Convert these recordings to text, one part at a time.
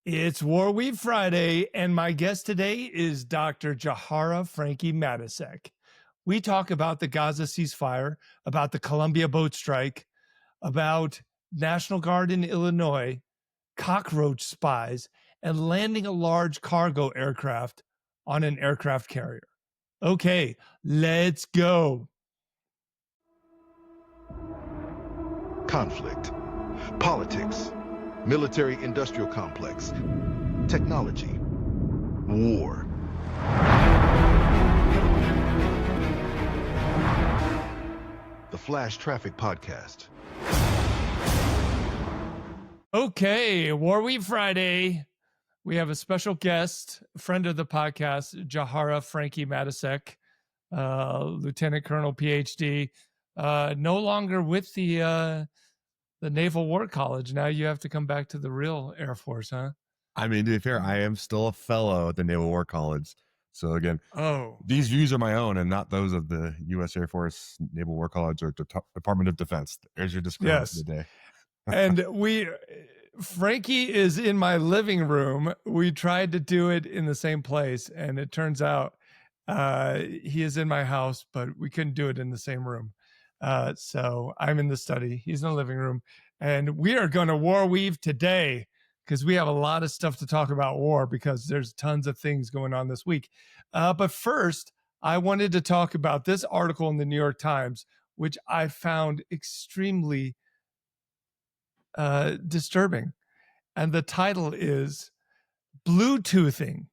It's War Week Friday, and my guest today is Dr. Jahara Franky Matisek. We talk about the Gaza ceasefire, about the Colombia boat strike, about National Guard in Illinois, cockroach spies, and landing a large cargo aircraft on an aircraft carrier. Okay, let's go. Conflict, politics, military-industrial complex, technology, war. The Flash Traffic Podcast. Okay, War Week Friday. We have a special guest, friend of the podcast, Jahara Franky Matisek, Lieutenant Colonel, PhD. No longer with the Naval War College. Now you have to come back to the real Air Force, huh? I mean, to be fair, I am still a fellow at the Naval War College. So again, these views are my own and not those of the U.S. Air Force, Naval War College, or Department of Defense. There's your disclaimer for the day. And Franky is in my living room. We tried to do it in the same place, and it turns out he is in my house, but we couldn't do it in the same room. So I'm in the study. He's in the living room, and we are going to war weave today because we have a lot of stuff to talk about war because there's tons of things going on this week. But first, I wanted to talk about this article in the New York Times, which I found extremely disturbing. And the title is Bluetoothing,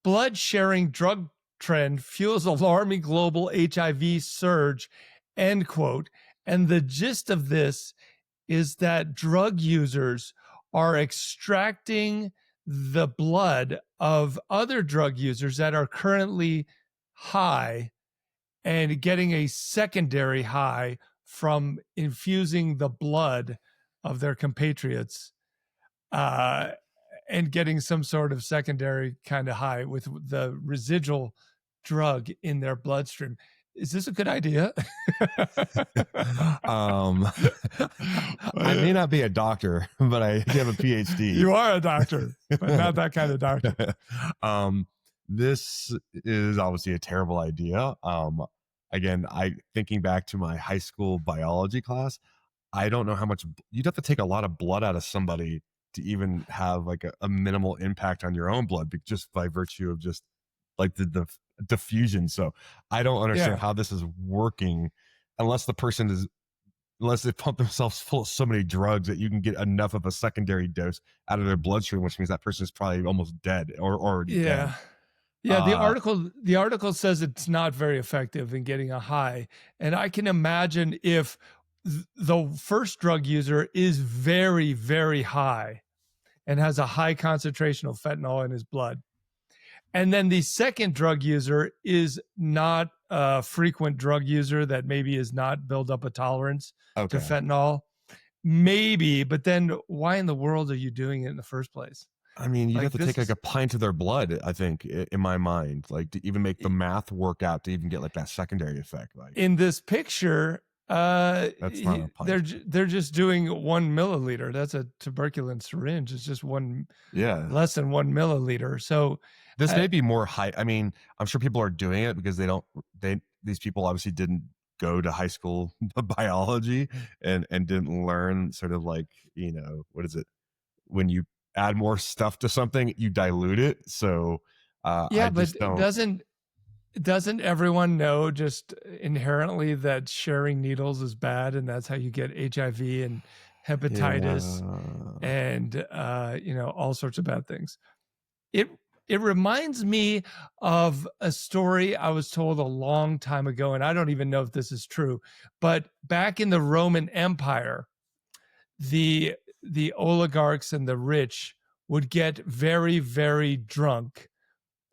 blood sharing drug trend fuels alarming global HIV surge, end quote. And the gist of this is that drug users are extracting the blood of other drug users that are currently high and getting a secondary high from infusing the blood of their compatriots and getting some sort of secondary kind of high with the residual drug in their bloodstream. Is this a good idea? I may not be a doctor, but I have a PhD. You are a doctor, but not that kind of doctor. This is obviously a terrible idea. Again, thinking back to my high school biology class, I don't know how much you'd have to take a lot of blood out of somebody to even have like a minimal impact on your own blood, just by virtue of just like the diffusion. So I don't understand how this is working unless they pump themselves full of so many drugs that you can get enough of a secondary dose out of their bloodstream, which means that person is probably almost dead or already dead. Yeah, the article says it's not very effective in getting a high. And I can imagine if the first drug user is very, very high and has a high concentration of fentanyl in his blood, and then the second drug user is not a frequent drug user that maybe is not build up a tolerance to fentanyl, maybe, but then why in the world are you doing it in the first place? I mean, you have to take like a pint of their blood, I think, in my mind, like to even make the math work out to even get like that secondary effect. Like in this picture, that's not a pint. They're just doing 1 milliliter. That's a tuberculin syringe. It's just less than 1 milliliter. So this may be more high. I mean, I'm sure people are doing it because these people obviously didn't go to high school biology and didn't learn sort of like, what is it? When you add more stuff to something, you dilute it. So doesn't everyone know just inherently that sharing needles is bad, and that's how you get HIV and hepatitis and all sorts of bad things? It reminds me of a story I was told a long time ago, and I don't even know if this is true, but back in the Roman Empire, the oligarchs and the rich would get very, very drunk,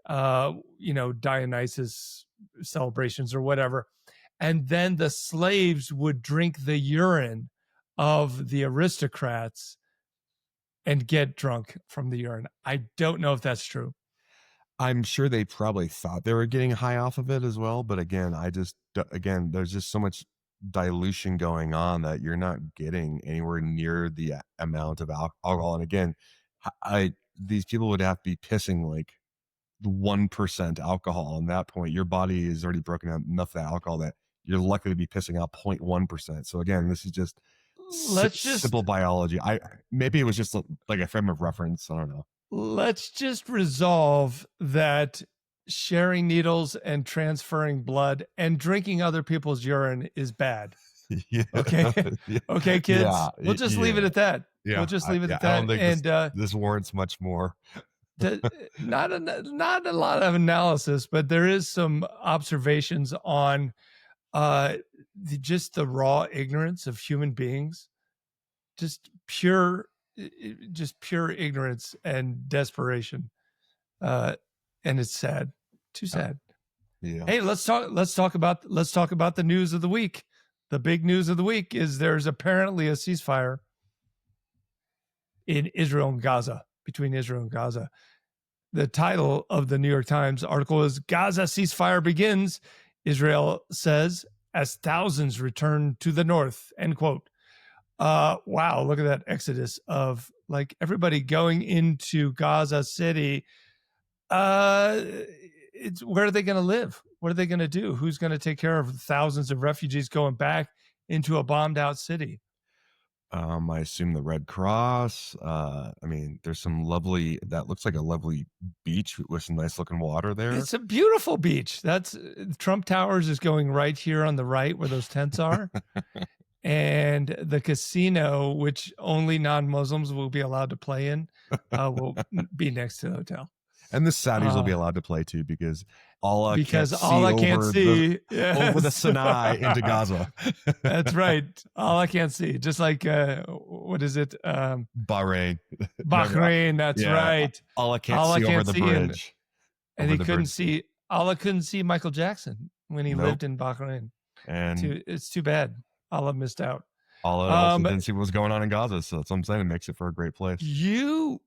Dionysus celebrations or whatever. And then the slaves would drink the urine of the aristocrats and get drunk from the urine. I don't know if that's true. I'm sure they probably thought they were getting high off of it as well. But again, there's just so much dilution going on that you're not getting anywhere near the amount of alcohol. And again, these people would have to be pissing like 1% alcohol. And that point, your body is already broken out enough of that alcohol that you're likely to be pissing out 0.1%. So again, this is just simple biology. Maybe it was just like a frame of reference. I don't know. Let's just resolve that sharing needles and transferring blood and drinking other people's urine is bad. Yeah. Okay. Okay, kids. Yeah, we'll just leave it at that. Yeah. We'll just leave it at I that. don't think And this warrants much more. not a lot of analysis, but there is some observations on just the raw ignorance of human beings, just pure ignorance and desperation, and it's sad, too sad. Yeah. Hey, let's talk about the news of the week. The big news of the week is there's apparently a ceasefire in Israel and Gaza, between Israel and Gaza. The title of the New York Times article is "Gaza ceasefire begins," Israel says, as thousands return to the north, end quote. Wow, look at that exodus of like everybody going into Gaza City. It's where are they going to live? What are they going to do? Who's going to take care of thousands of refugees going back into a bombed out city? I assume the Red Cross. I mean, there's some that looks like a lovely beach with some nice looking water there. It's a beautiful beach. That's Trump Towers is going right here on the right where those tents are. And the casino, which only non-Muslims will be allowed to play in, will be next to the hotel. And the Saudis will be allowed to play too, because Allah can't see over the Sinai into Gaza. That's right. Allah can't see. Just like what is it? Bahrain. That's right. Allah can't see over the bridge. And he couldn't see. Allah couldn't see Michael Jackson when he lived in Bahrain. And it's too bad. Allah missed out. Allah also didn't see what was going on in Gaza, so that's what I'm saying. It makes it for a great place. You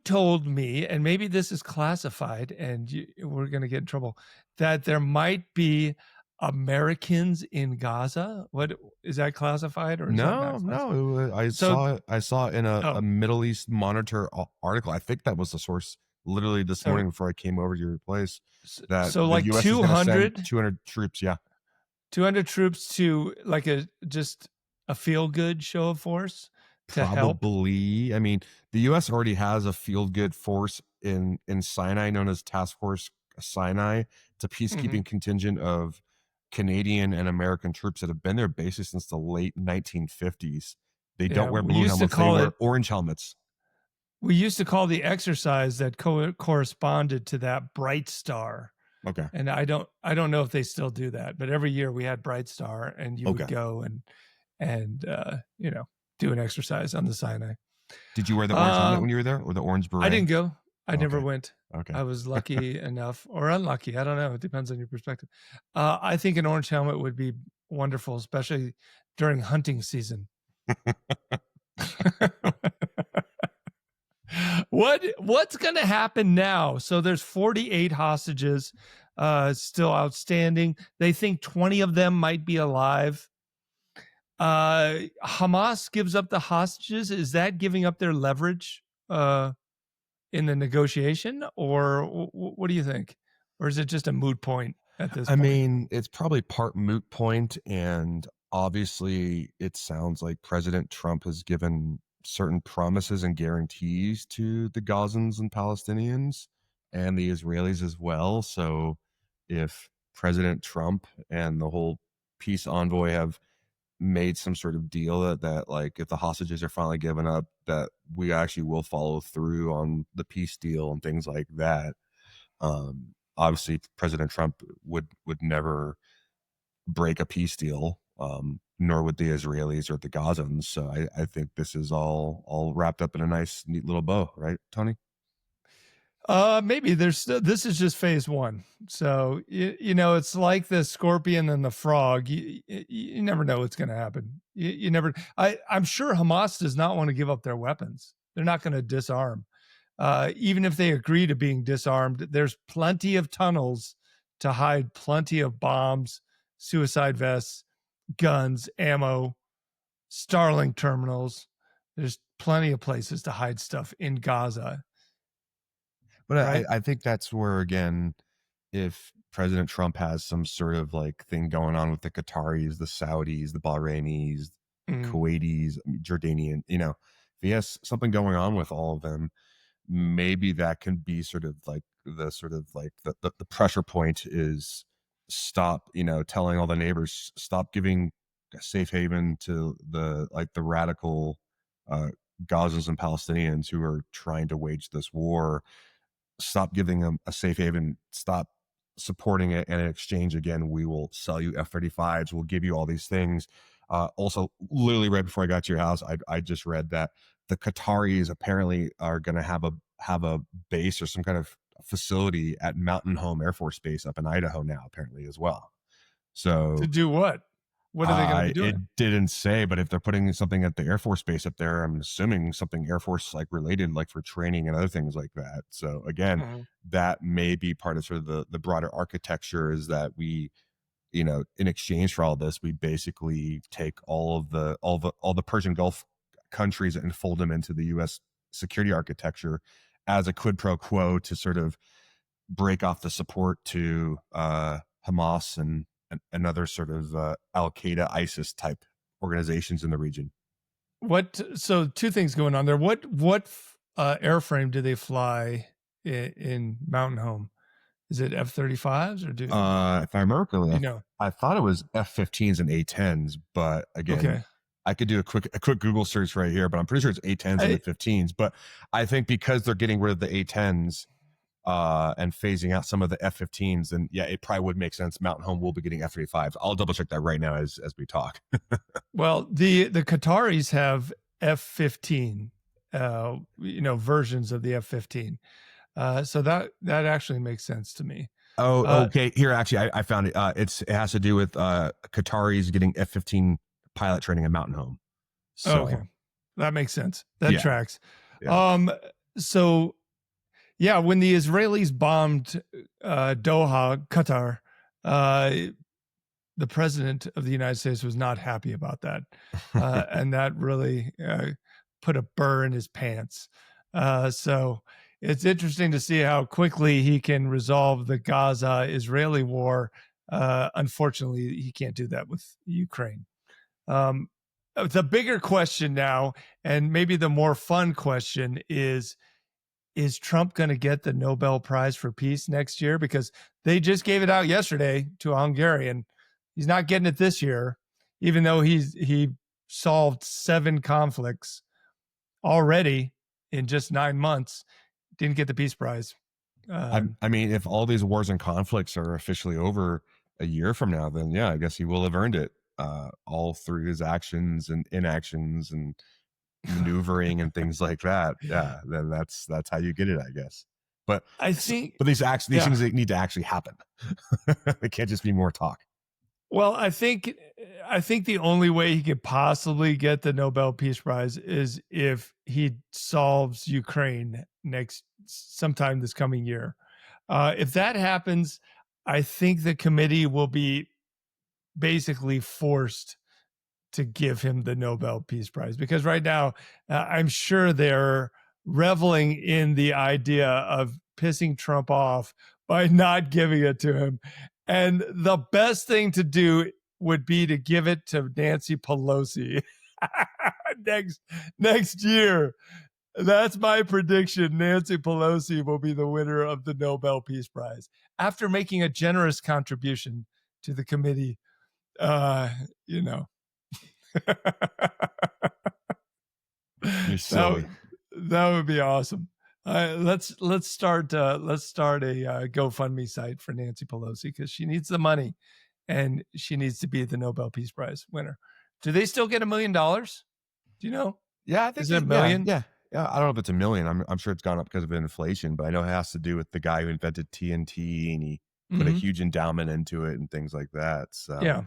told me, and maybe this is classified, and we're going to get in trouble, that there might be Americans in Gaza. What is that classified or is no? I saw it in a Middle East Monitor article. I think that was the source. Literally this morning before I came over to your place. That so like US 200 troops. Yeah. 200 troops to like a feel-good show of force to help? Probably. I mean, the U.S. already has a feel-good force in Sinai known as Task Force Sinai. It's a peacekeeping contingent of Canadian and American troops that have been their bases since the late 1950s. They don't wear blue helmets. They wear orange helmets. We used to call the exercise that corresponded to that Bright Star. Okay. And I don't know if they still do that, but every year we had Bright Star, and you would go and do an exercise on the Sinai. Did you wear the orange helmet when you were there, or the orange beret? I didn't go. I never went. Okay. I was lucky enough, or unlucky. I don't know. It depends on your perspective. I think an orange helmet would be wonderful, especially during hunting season. What's going to happen now? So there's 48 hostages still outstanding. They think 20 of them might be alive. Hamas gives up the hostages. Is that giving up their leverage in the negotiation, or what do you think? Or is it just a moot point at this point? I mean, it's probably part moot point, and obviously it sounds like President Trump has given certain promises and guarantees to the Gazans and Palestinians and the Israelis as well. So if President Trump and the whole peace envoy have made some sort of deal that like if the hostages are finally given up, that we actually will follow through on the peace deal and things like that. Obviously President Trump would never break a peace deal, nor would the Israelis or the Gazans. So I think this is all wrapped up in a nice, neat little bow, right, Tony? Maybe this is just phase one. So, it's like the scorpion and the frog. You never know what's going to happen. You never, I'm sure Hamas does not want to give up their weapons. They're not going to disarm. Even if they agree to being disarmed, there's plenty of tunnels to hide plenty of bombs, suicide vests, guns, ammo, Starlink terminals. There's plenty of places to hide stuff in Gaza, But right? I think that's where, again, if President Trump has some sort of like thing going on with the Qataris, the Saudis, the Bahrainis, Mm. Kuwaitis, Jordanian, if he has something going on with all of them, maybe that can be sort of like the pressure point is stop, telling all the neighbors, stop giving a safe haven to the radical uh, Gazans and Palestinians who are trying to wage this war. Stop giving them a safe haven, stop supporting it, and in exchange, again, we will sell you F-35s, we'll give you all these things. Also, literally right before I got to your house, I just read that the Qataris apparently are going to have a base or some kind of facility at Mountain Home Air Force Base up in Idaho now, apparently, as well. To So do what? What are they going to be it doing? didn't say, but if they're putting something at the Air Force Base up there, I'm assuming something Air Force like related, like for training and other things like that. So again, Mhm. that may be part of sort of the broader architecture, is that we, in exchange for all this, we basically take all the Persian Gulf countries and fold them into the U.S. security architecture as a quid pro quo to sort of break off the support to Hamas and other sort of Al Qaeda, ISIS type organizations in the region. So two things going on there. What airframe do they fly in Mountain Home? Is it F-35s or If I remember correctly, you know? I thought it was F-15s and A-10s, but again, Okay. I could do a quick Google search right here, but I'm pretty sure it's A-10s and I, F-15s. But I think because they're getting rid of the A-10s and phasing out some of the F-15s, then yeah, it probably would make sense. Mountain Home will be getting F-35s. I'll double check that right now as we talk. well, the Qataris have F-15, versions of the F-15. So that actually makes sense to me. Oh, Uh, okay. Here, actually, I found it. It has to do with Qataris getting F-15 pilot training at Mountain Home. okay, So that makes sense. That yeah, tracks. yeah. Um, so yeah, when the Israelis bombed Doha, Qatar, uh, the president of the United States was not happy about that, and that really put a burr in his pants. So it's interesting to see how quickly he can resolve the Gaza-Israeli war. Unfortunately, he can't do that with Ukraine. The bigger question now, and maybe the more fun question, is Trump going to get the Nobel Prize for Peace next year? Because they just gave it out yesterday to a Hungarian. He's not getting it this year, even though he solved 7 conflicts already in just 9 months. Didn't get the Peace Prize. I mean, if all these wars and conflicts are officially over a year from now, then yeah, I guess he will have earned it all through his actions and inactions and maneuvering and things like that. Yeah, then that's how you get it, I guess. But I think, these yeah. things need to actually happen. It can't just be more talk. Well, I think the only way he could possibly get the Nobel Peace Prize is if he solves Ukraine sometime this coming year. If that happens, I think the committee will be basically forced to give him the Nobel Peace Prize, because right now I'm sure they're reveling in the idea of pissing Trump off by not giving it to him. And the best thing to do would be to give it to Nancy Pelosi next year. That's my prediction. Nancy Pelosi will be the winner of the Nobel Peace Prize after making a generous contribution to the committee. You know, You're silly. that would be awesome. Let's start a GoFundMe site for Nancy Pelosi, because she needs the money and she needs to be the Nobel Peace Prize winner. Do they still get $1 million? Do you know? Yeah, I think Is it a yeah, million? yeah. Yeah, I don't know if it's a million. I'm sure it's gone up because of inflation, but I know it has to do with the guy who invented TNT, and he put a Mm-hmm. huge endowment into it and things like that. Yeah. So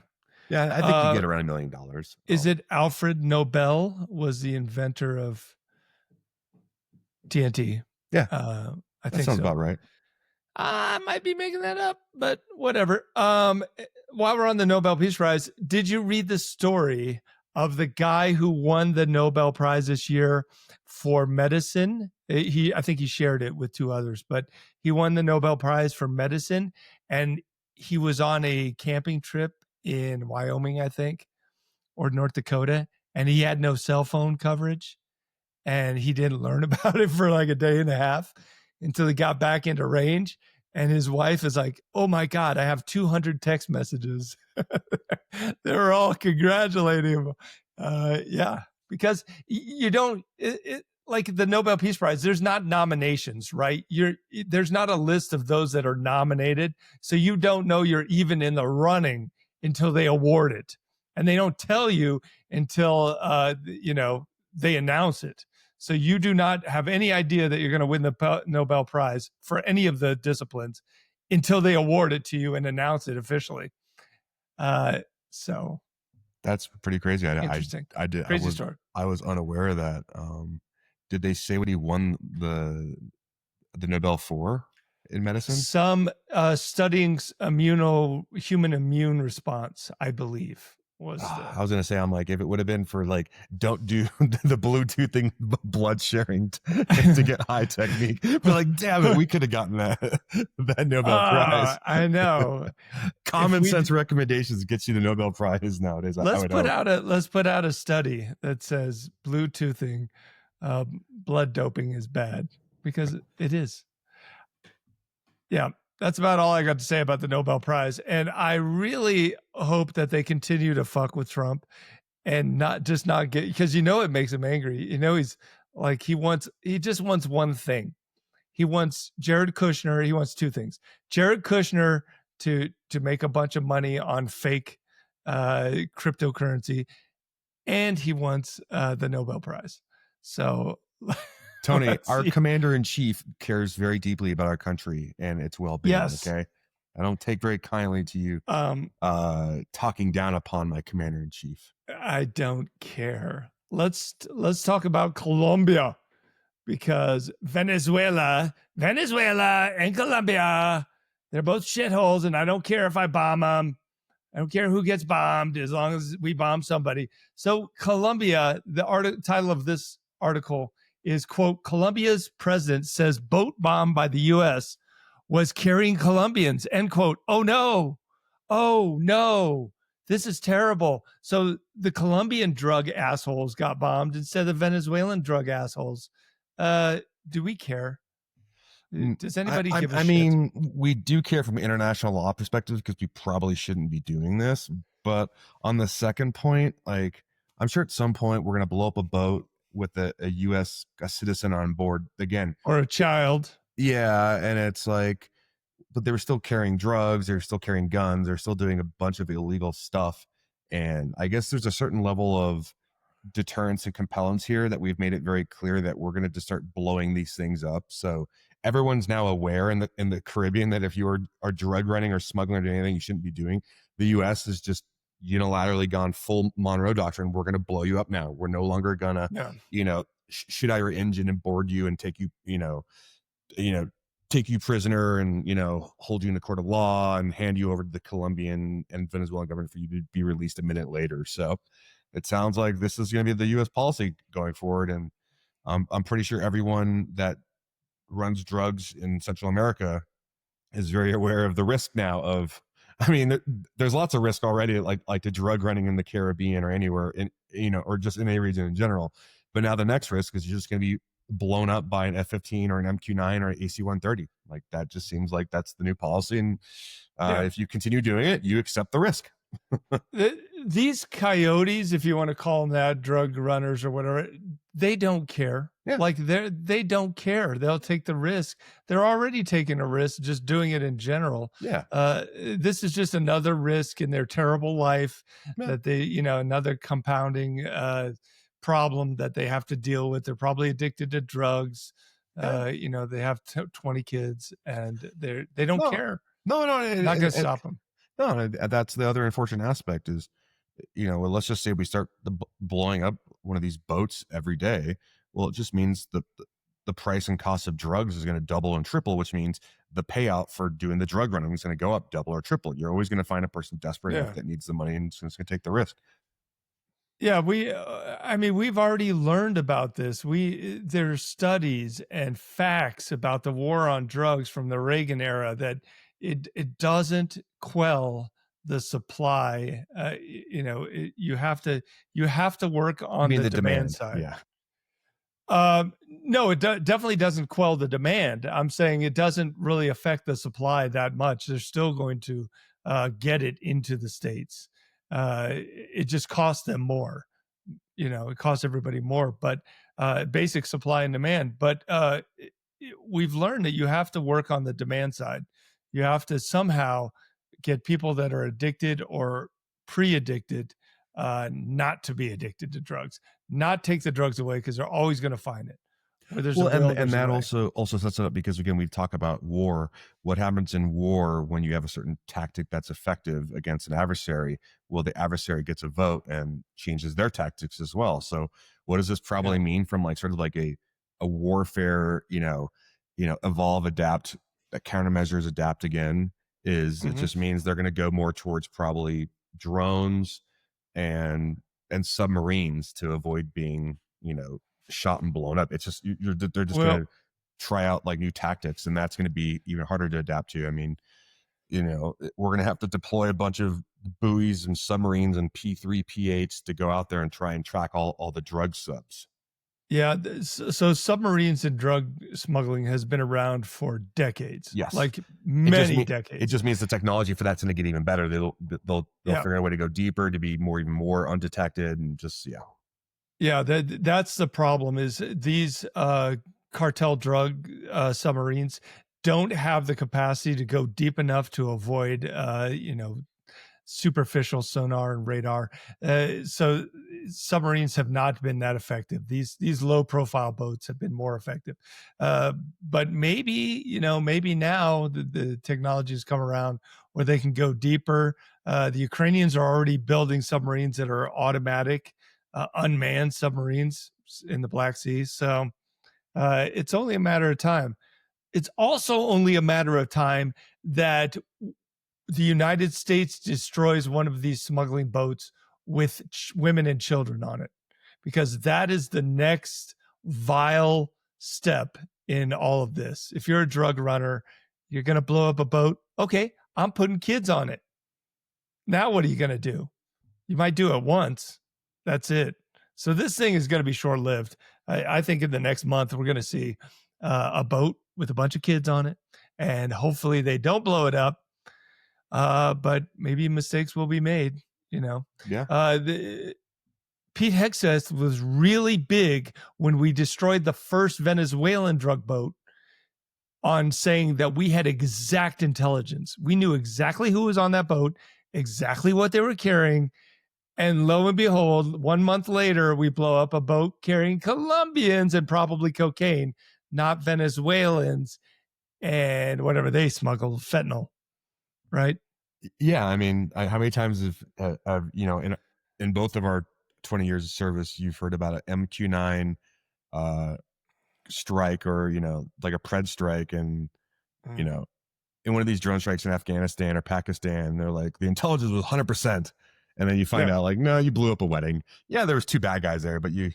yeah, I think you get around $1 million. Is it Alfred Nobel was the inventor of TNT? Yeah, I that think sounds so. about right. I might be making that up, but whatever. While we're on the Nobel Peace Prize, did you read the story of the guy who won the Nobel Prize this year for medicine? I think he shared it with two others, but he won the Nobel Prize for medicine, and he was on a camping trip in Wyoming, I think, or North Dakota, and he had no cell phone coverage, and he didn't learn about it for like a day and a half until he got back into range. And his wife is like, "Oh my God, I have 200 text messages." They were all congratulating him. Yeah, because you don't like the Nobel Peace Prize. There's not nominations, right? There's not a list of those that are nominated, so you don't know you're even in the running until they award it, and they don't tell you until they announce it. So you do not have any idea that you're going to win the Nobel Prize for any of the disciplines until they award it to you and announce it officially. So that's pretty crazy. Interesting. I did. Crazy story. I was unaware of that. Did they say what he won the Nobel for in medicine? Some studying human immune response, I believe. I was gonna say, I'm like, if it would have been for like, don't do the Bluetoothing blood sharing to get high technique, but like, damn it, we could have gotten that Nobel Prize. I know. Common sense recommendations gets you the Nobel Prize nowadays. Let's put out a study that says Bluetoothing blood doping is bad, because it is. Yeah. That's about all I got to say about the Nobel Prize. And I really hope that they continue to fuck with Trump and not get, because it makes him angry. He's like, he just wants one thing. He wants Jared Kushner. He wants two things. Jared Kushner to make a bunch of money on fake cryptocurrency, and he wants the Nobel Prize. So Tony, our commander-in-chief cares very deeply about our country and its well-being. Yes. Okay, I don't take very kindly to you talking down upon my commander-in-chief. I don't care. Let's talk about Colombia, because Venezuela and Colombia, they're both shitholes, and I don't care if I bomb them. I don't care who gets bombed as long as we bomb somebody. So Colombia, the title of this article is, quote, "Colombia's president says boat bomb by the U.S. was carrying Colombians," end quote. Oh no, this is terrible. So the Colombian drug assholes got bombed instead of Venezuelan drug assholes. Do we care? Does anybody give a shit? I mean, we do care from an international law perspective, because we probably shouldn't be doing this. But on the second point, like, I'm sure at some point we're going to blow up a boat with a U.S. citizen on board again, or a child. Yeah, and it's like, but they were still carrying drugs, they were still carrying guns, they're still doing a bunch of illegal stuff. And I guess there's a certain level of deterrence and compellence here that we've made it very clear that we're going to just start blowing these things up. So everyone's now aware in the Caribbean that if you are drug running or smuggling or doing anything you shouldn't be doing, the U.S. is just unilaterally gone full Monroe Doctrine. We're going to blow you up now. We're no longer gonna, shoot out your engine and board you and take you, take you prisoner and, hold you in the court of law and hand you over to the Colombian and Venezuelan government for you to be released a minute later. So it sounds like this is going to be the U.S. policy going forward. And I'm pretty sure everyone that runs drugs in Central America is very aware of the risk now of, I mean, there's lots of risk already, like the drug running in the Caribbean or anywhere in, or just in a region in general. But now the next risk is you're just going to be blown up by an F-15 or an MQ-9 or an AC-130. Like, that just seems like that's the new policy. And if you continue doing it, you accept the risk. These coyotes, if you want to call them that, drug runners or whatever, they don't care. Yeah. Like, they don't care. They'll take the risk. They're already taking a risk just doing it in general. Yeah. This is just another risk in their terrible life that they, another compounding problem that they have to deal with. They're probably addicted to drugs. They have 20 kids and they don't care. No, not gonna stop them. No, that's the other unfortunate aspect is, let's just say we start blowing up one of these boats every day. Well, it just means the price and cost of drugs is going to double and triple, which means the payout for doing the drug running is going to go up double or triple. You're always going to find a person desperate enough Yeah. that needs the money and is going to take the risk. Yeah, I mean, we've already learned about this. There's studies and facts about the war on drugs from the Reagan era that it doesn't quell the supply. You have to work I on mean, the the demand demand. side. Yeah. No, it definitely doesn't quell the demand. I'm saying it doesn't really affect the supply that much. They're still going to get it into the states. It just costs them more. It costs everybody more, but basic supply and demand. But we've learned that you have to work on the demand side. You have to somehow get people that are addicted or pre-addicted not to be addicted to drugs, not take the drugs away, because they're always going to find it. Where there's a will, and there's a that way. also sets it up, because again, we've talked about war. What happens in war when you have a certain tactic that's effective against an adversary? Well, the adversary gets a vote and changes their tactics as well. So what does this probably mean from like sort of like a warfare, evolve, adapt, countermeasures, adapt again, is it just means they're going to go more towards probably drones and submarines to avoid being, shot and blown up. It's just they're just going to try out like new tactics, and that's going to be even harder to adapt to. I mean, we're going to have to deploy a bunch of buoys and submarines and P3 P8s to go out there and try and track all the drug subs. Yeah, so submarines and drug smuggling has been around for decades. Yes, like many decades. It just means the technology for that's going to get even better. They'll figure out a way to go deeper, to be even more undetected, and just Yeah, that's the problem. Is these cartel drug submarines don't have the capacity to go deep enough to avoid superficial sonar and radar. So submarines have not been that effective. These low profile boats have been more effective. But maybe now the technology has come around where they can go deeper. The Ukrainians are already building submarines that are automatic, unmanned submarines in the Black Sea. So it's only a matter of time. It's also only a matter of time that the United States destroys one of these smuggling boats with women and children on it, because that is the next vile step in all of this. If you're a drug runner, you're going to blow up a boat. Okay, I'm putting kids on it. Now what are you going to do? You might do it once. That's it. So this thing is going to be short-lived. I think in the next month, we're going to see a boat with a bunch of kids on it, and hopefully they don't blow it up. But maybe mistakes will be made, Yeah. Pete Hegseth was really big when we destroyed the first Venezuelan drug boat on saying that we had exact intelligence. We knew exactly who was on that boat, exactly what they were carrying. And lo and behold, 1 month later, we blow up a boat carrying Colombians and probably cocaine, not Venezuelans and whatever they smuggled, fentanyl. Right. Yeah. I mean, how many times have in both of our 20 years of service, you've heard about an MQ-9 strike, or, like a Pred strike. And, in one of these drone strikes in Afghanistan or Pakistan, they're like, the intelligence was 100%. And then you find out like, no, you blew up a wedding. Yeah, there was 2 bad guys there, but you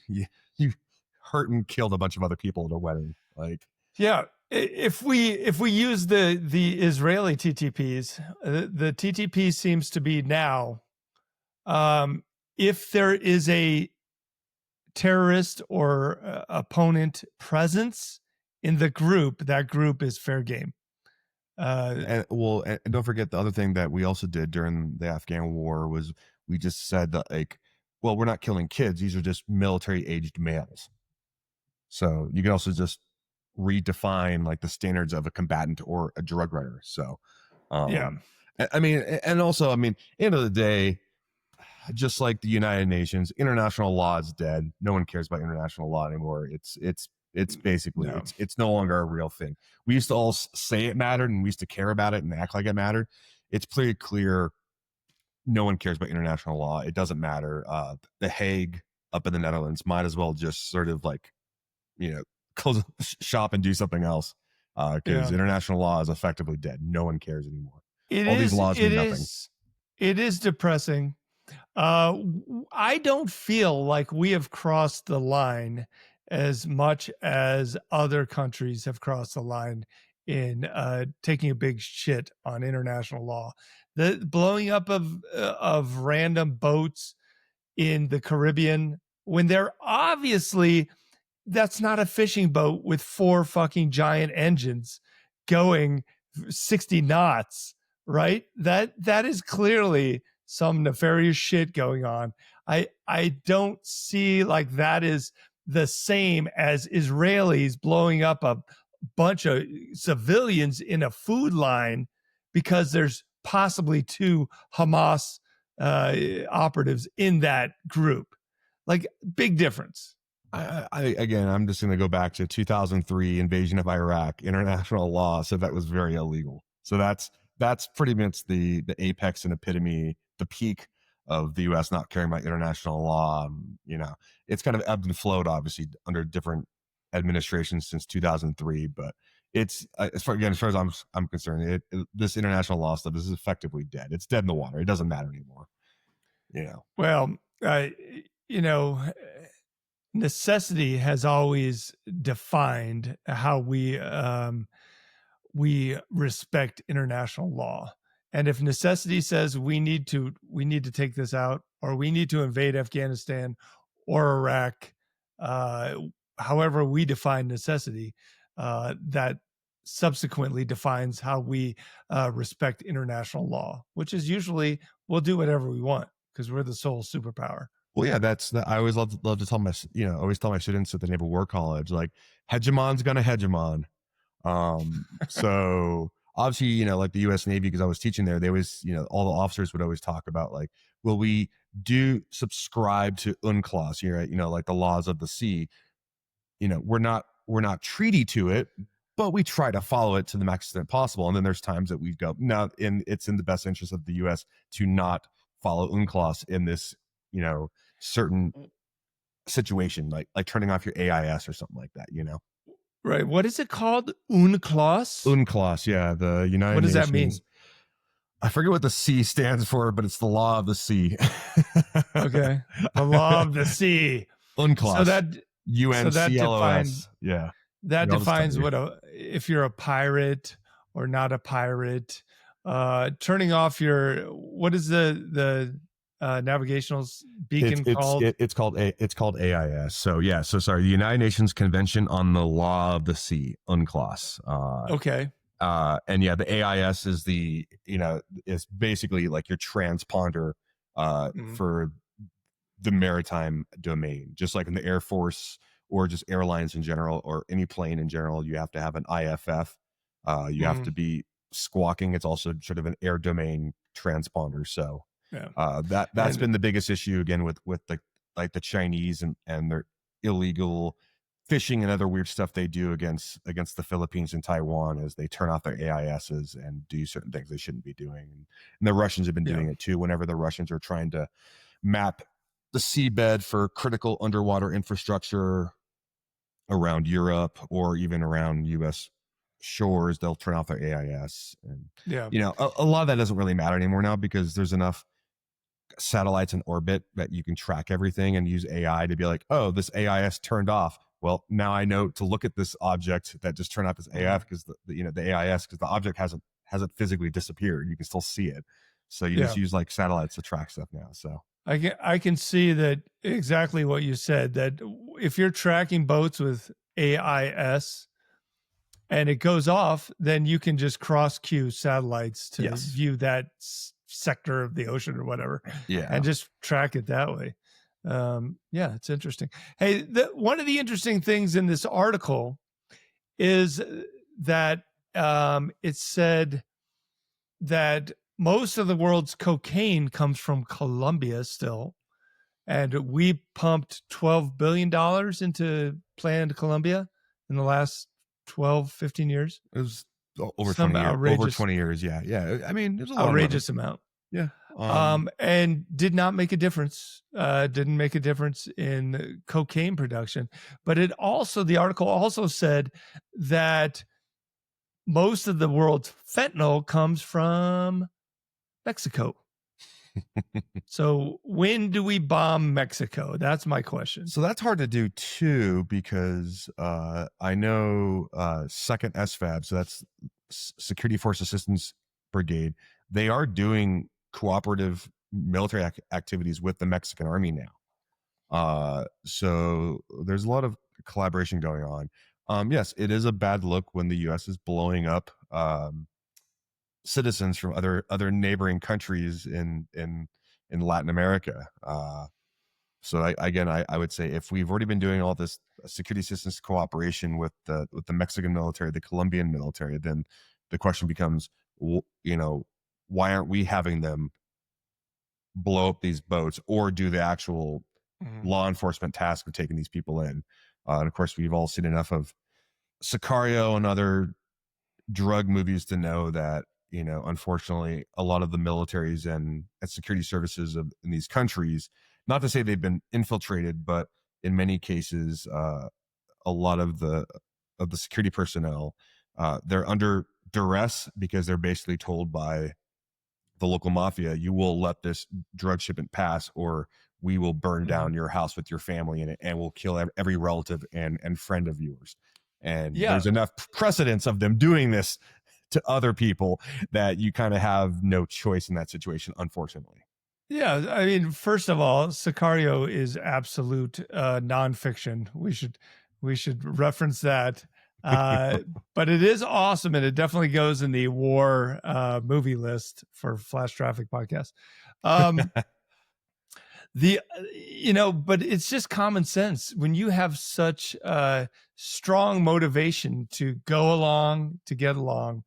hurt and killed a bunch of other people at a wedding. Like, yeah. If we use the Israeli TTPs, the TTP seems to be now, if there is a terrorist or opponent presence in the group, that group is fair game. And don't forget the other thing that we also did during the Afghan war was we just said that, like, well, we're not killing kids; these are just military-aged males. So you can also just redefine like the standards of a combatant or a drug runner. So, yeah, I mean, and also, I mean, end of the day, just like the United Nations, international law is dead. No one cares about international law anymore. It's basically it's no longer a real thing. We used to all say it mattered, and we used to care about it and act like it mattered. It's pretty clear no one cares about international law. It doesn't matter. The Hague up in the Netherlands might as well just sort of like, close shop and do something else. because Yeah. international law is effectively dead. No one cares anymore. It All these is. laws It mean nothing. is. It is depressing. I don't feel like we have crossed the line as much as other countries have crossed the line in taking a big shit on international law. The blowing up of random boats in the Caribbean when they're obviously that's not a fishing boat with 4 fucking giant engines going 60 knots, right? That is clearly some nefarious shit going on. I don't see like that is the same as Israelis blowing up a bunch of civilians in a food line because there's possibly 2 Hamas operatives in that group. Like, big difference. Again, I'm just going to go back to 2003 invasion of Iraq. International law said that was very illegal. So that's pretty much the apex and epitome, the peak of the U.S. not caring about international law. It's kind of ebbed and flowed, obviously, under different administrations since 2003. But it's as far as I'm concerned, this international law stuff is effectively dead. It's dead in the water. It doesn't matter anymore. Well, you know, necessity has always defined how we respect international law. And if necessity says we need to take this out, or we need to invade Afghanistan or Iraq, however we define necessity, that subsequently defines how we respect international law, which is usually we'll do whatever we want because we're the sole superpower. Well, yeah, I always love to tell always tell my students at the Naval War College, like, hegemon's gonna hegemon. So obviously, like the U.S. Navy, because I was teaching there, they always, all the officers would always talk about, like, well, we do subscribe to UNCLOS, right? Like the laws of the sea. We're not treaty to it, but we try to follow it to the max extent possible. And then there's times that we go, no, it's in the best interest of the U.S. to not follow UNCLOS in this, certain situation, like turning off your AIS or something like that, Right. What is it called? UNCLOS? UNCLOS, yeah, the United Nations. What does that mean? I forget what the C stands for, but it's the law of the sea. Okay. The law of the sea. UNCLOS. So that UNCLOS. Yeah. That defines if you're a pirate or not a pirate. Turning off what is the navigational beacon called? It's called AIS. So yeah. So sorry, the United Nations Convention on the Law of the Sea, UNCLOS. Okay. And yeah, the AIS is is basically like your transponder for the maritime domain, just like in the Air Force or just airlines in general, or any plane in general. You have to have an IFF. You have to be squawking. It's also sort of an air domain transponder. So that's been the biggest issue again with the Chinese and their illegal fishing and other weird stuff they do against the Philippines and Taiwan, as they turn off their AISs and do certain things they shouldn't be doing. And the Russians have been doing it too. Whenever the Russians are trying to map the seabed for critical underwater infrastructure around Europe or even around U.S. shores, they'll turn off their AIS. And a lot of that doesn't really matter anymore now, because there's enough satellites in orbit that you can track everything and use AI to be like, oh, this AIS turned off. Well, now I know to look at this object that just turned off this AIF, because the AIS, because the object hasn't physically disappeared. You can still see it. So you just use like satellites to track stuff now. So I can see that exactly what you said, that if you're tracking boats with AIS and it goes off, then you can just cross queue satellites to view that sector of the ocean or whatever, and just track it that way. It's interesting. Hey, one of the interesting things in this article is that it said that most of the world's cocaine comes from Colombia still, and we pumped $12 billion into planned Colombia in the last 12, 15 years. It was over 20 years. Over 20 years, yeah. I mean, it was an outrageous amount. Yeah. And did not make a difference. Didn't make a difference in cocaine production. But the article also said that most of the world's fentanyl comes from Mexico. So when do we bomb Mexico? That's my question. So that's hard to do too, because I know 2nd SFAB, so that's Security Force Assistance Brigade, they are doing cooperative military activities with the Mexican army now. So there's a lot of collaboration going on. Yes, it is a bad look when the U.S. is blowing up citizens from other neighboring countries in Latin America. So I would say if we've already been doing all this security assistance cooperation with the Mexican military, the Colombian military, then the question becomes, why aren't we having them blow up these boats or do the actual law enforcement task of taking these people in? And of course, we've all seen enough of Sicario and other drug movies to know that, unfortunately, a lot of the militaries and security services in these countries, not to say they've been infiltrated, but in many cases, a lot of the security personnel, they're under duress because they're basically told by the local mafia, you will let this drug shipment pass or we will burn down your house with your family in it and we'll kill every relative and friend of yours. And there's enough precedence of them doing this to other people that you kind of have no choice in that situation, unfortunately. Yeah, I mean, first of all, Sicario is absolute nonfiction. We should reference that. But it is awesome, and it definitely goes in the war movie list for Flash Traffic podcast. But it's just common sense when you have such strong motivation to go along, to get along,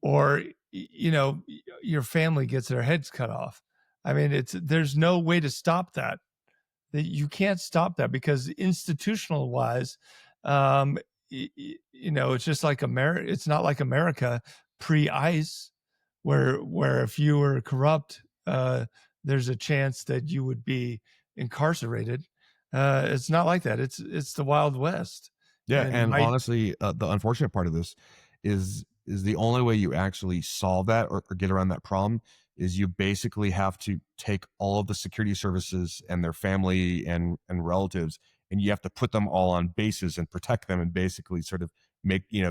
or your family gets their heads cut off. I mean, there's no way to stop that. You can't stop that because institutional wise, it's just like America. It's not like America pre-ICE, where if you were corrupt, there's a chance that you would be incarcerated. It's not like that. It's the Wild West. Yeah, and honestly, the unfortunate part of this is the only way you actually solve that or get around that problem is you basically have to take all of the security services and their family and relatives, and you have to put them all on bases and protect them and basically sort of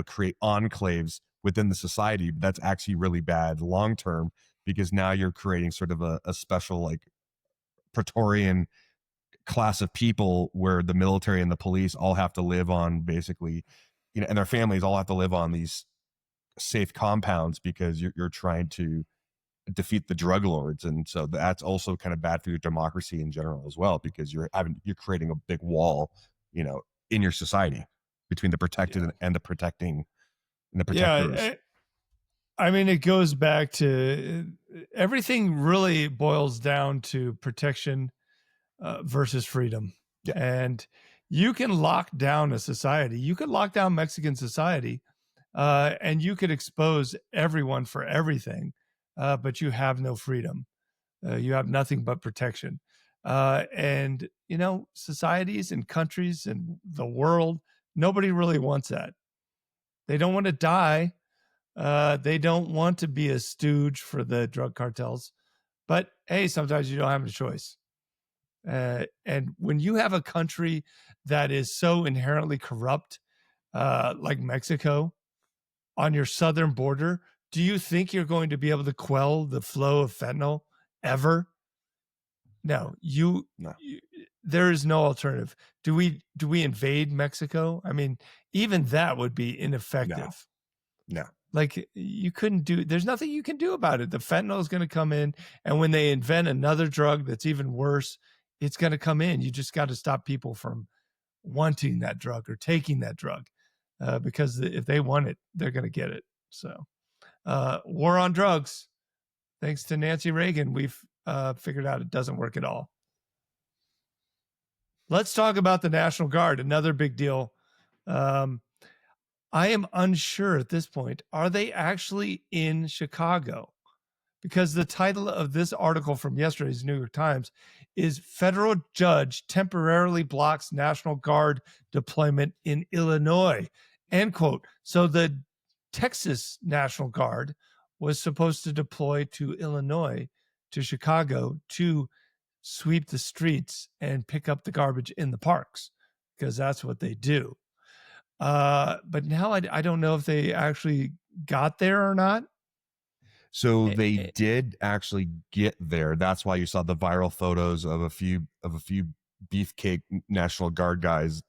create enclaves within the society. That's actually really bad long term because now you're creating sort of a special like Praetorian class of people where the military and the police all have to live on basically, and their families all have to live on these safe compounds because you're trying to defeat the drug lords. And so that's also kind of bad for your democracy in general as well, because you're creating a big wall, in your society between the protected and the protecting and the protectors. Yeah, I mean, it goes back to everything really boils down to protection versus freedom. Yeah. And you can lock down a society. You could lock down Mexican society and you could expose everyone for everything, but you have no freedom. You have nothing but protection. And, societies and countries and the world, nobody really wants that. They don't want to die. They don't want to be a stooge for the drug cartels. But, hey, sometimes you don't have a choice. And when you have a country that is so inherently corrupt, like Mexico, on your southern border, do you think you're going to be able to quell the flow of fentanyl ever? No, there is no alternative. Do we invade Mexico? I mean, even that would be ineffective. No. Like there's nothing you can do about it. The fentanyl is going to come in, and when they invent another drug that's even worse, it's going to come in. You just got to stop people from wanting that drug or taking that drug, because if they want it, they're going to get it. So, war on drugs, thanks to Nancy Reagan, we've figured out it doesn't work at all. Let's talk about the National Guard, another big deal. I am unsure at this point, are they actually in Chicago? Because the title of this article from yesterday's New York Times is Federal Judge Temporarily Blocks National Guard Deployment in Illinois, end quote. So the Texas National Guard was supposed to deploy to Illinois, to Chicago, to sweep the streets and pick up the garbage in the parks, because that's what they do. But now I don't know if they actually got there or not. So Eh, they eh, did actually get there. That's why you saw the viral photos of a few beefcake National Guard guys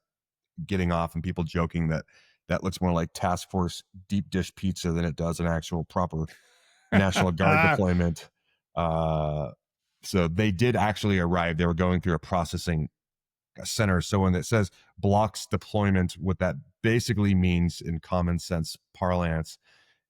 getting off, and people joking that that looks more like task force deep dish pizza than it does an actual proper National Guard deployment. So they did actually arrive. They were going through a processing center. So when it says blocks deployment, what that basically means in common sense parlance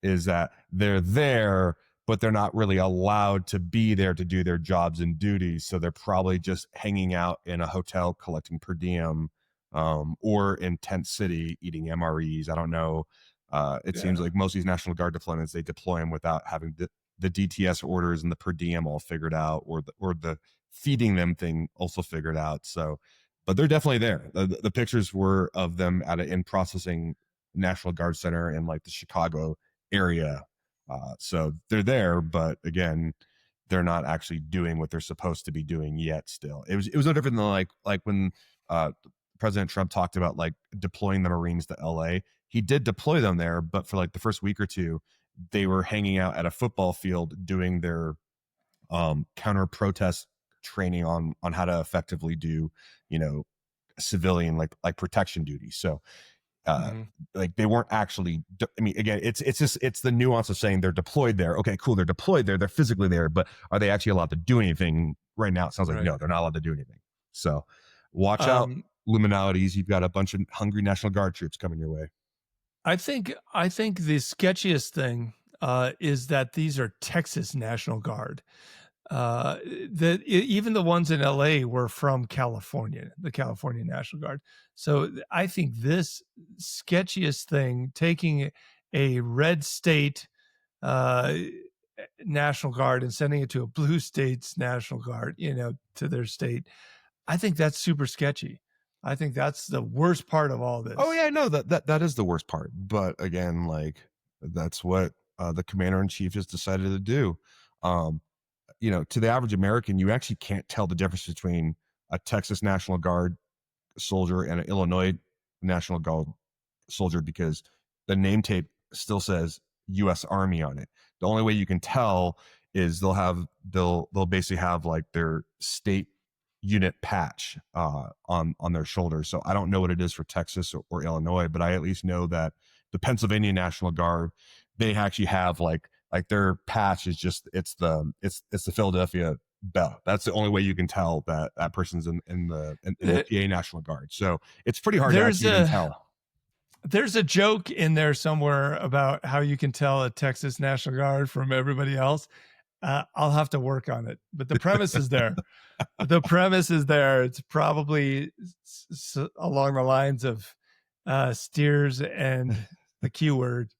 is that they're there, but they're not really allowed to be there to do their jobs and duties. So they're probably just hanging out in a hotel collecting per diem, or in tent city eating MREs. I don't know. It seems like most of these National Guard deployments, they deploy them without having the DTS orders and the per diem all figured out, or the feeding them thing also figured out. So, but they're definitely there. The pictures were of them at an in processing National Guard center in like the Chicago area. So they're there, but again, they're not actually doing what they're supposed to be doing yet. Still, it was no different than like when President Trump talked about like deploying the Marines to LA. He did deploy them there, but for like the first week or two, they were hanging out at a football field doing their counter protest training on how to effectively do, you know, civilian like protection duties. So like they weren't actually, I mean, again, it's the nuance of saying they're deployed there. Okay, cool. They're deployed there. They're physically there, but are they actually allowed to do anything right now? It sounds like, no, they're not allowed to do anything. So watch out, Luminalities. You've got a bunch of hungry National Guard troops coming your way. I think the sketchiest thing is that these are Texas National Guard. Even the ones in LA were from California, the California National Guard. So I think this sketchiest thing, taking a red state National Guard and sending it to a blue state's National Guard, to their state, I think that's super sketchy. I think that's the worst part of all this. Oh yeah, no, that is the worst part. But again, like that's what the commander in chief has decided to do. To the average American, you actually can't tell the difference between a Texas National Guard soldier and an Illinois National Guard soldier, because the name tape still says U.S. Army on it. The only way you can tell is they'll basically have like their state unit patch on their shoulders. So I don't know what it is for Texas or Illinois, but I at least know that the Pennsylvania National Guard, they actually have like their patch is just it's the Philadelphia Bell. That's the only way you can tell that person's in the PA National Guard. So it's pretty hard to actually even tell. There's a joke in there somewhere about how you can tell a Texas National Guard from everybody else. I'll have to work on it, but the premise is there. The premise is there. It's probably along the lines of steers and the Q word.